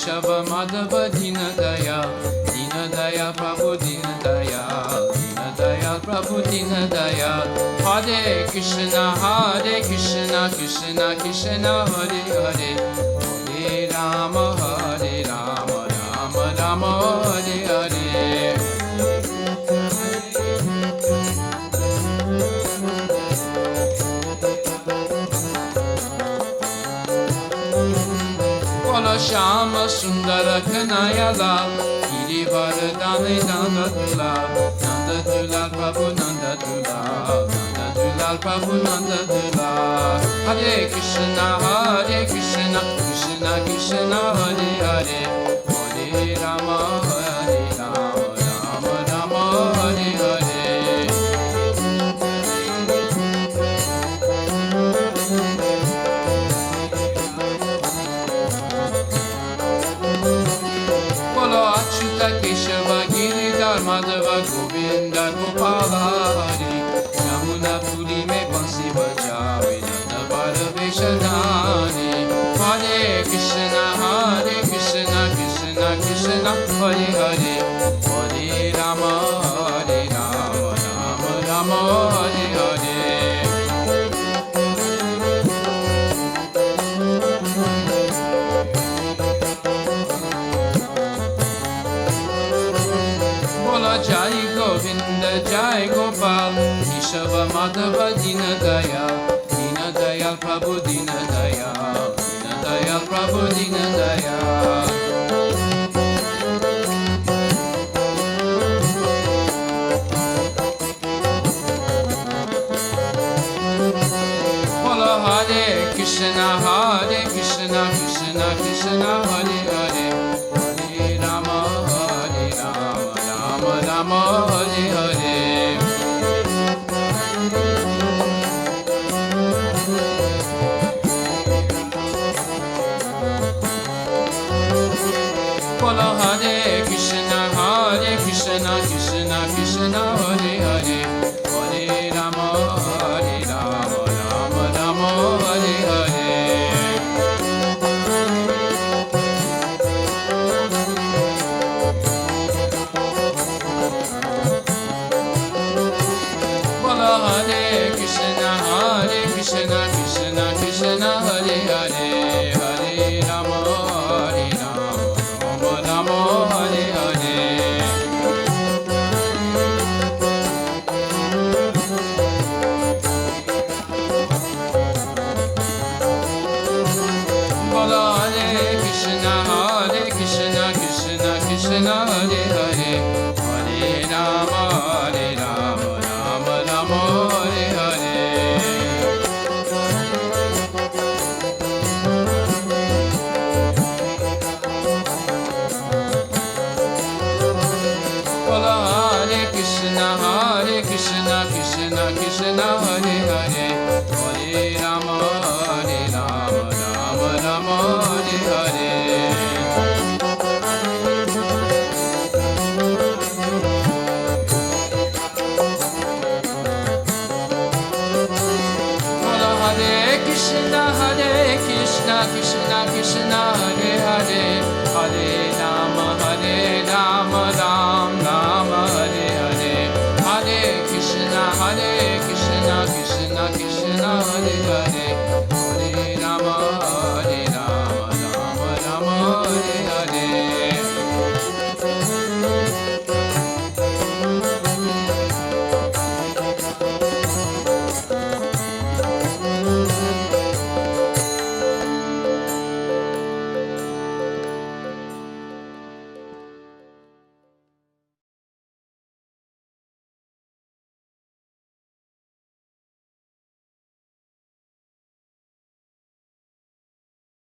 Keshava Madhava Dinadayal, Dinadayal Prabhu Dinadayal, Dinadayal Prabhu Dinadayal. Hare Krishna, Krishna Krishna, Hare Hare, Hare Rama, Rama Rama, Hare Hare. Shama Sundara Kanaya Lal, Girivardhani Nanda Dulal, Nanda Dulal Prabhu Nanda Dulal, Nanda Dulal Prabhu Nanda Dulal. Hare Krishna, Krishna Krishna, Hare Hare, Hare Rama, Rama Rama, Hare Hare. Keshava Giridhar Madhava Govinda Gopala Hari, Yamuna Puri me Bansi Bajave Nanda Varaveshanani. Hare Krishna, Krishna Krishna, Hare Hare, Hare Rama, Rama Rama, Hare Hare. Jai Govinda, Jai Gopal, Keshava Madhava Dinadayal, Dinadayal Prabhu Dinadayal, Dinadayal Prabhu Dinadayal. Bola Hare Krishna, Krishna Krishna, Hare Hare, Hare Rama, Rama, Hare Hare. Bola Hare Krishna, Krishna Krishna, Hare Hare, Hare Rama, Rama Rama, Hare Hare. Hare Krishna, Krishna Hare Hare, Hare Rama, Rama Rama, Hare Hare. Bola Hare Krishna, Krishna Hare Hare, Hare Rama, Rama Rama, Hare Hare. Bola Hare Krishna, Krishna Hare Hare, Hare Rama, Rama Rama, Hare Hare. Hare Krishna, Krishna Krishna,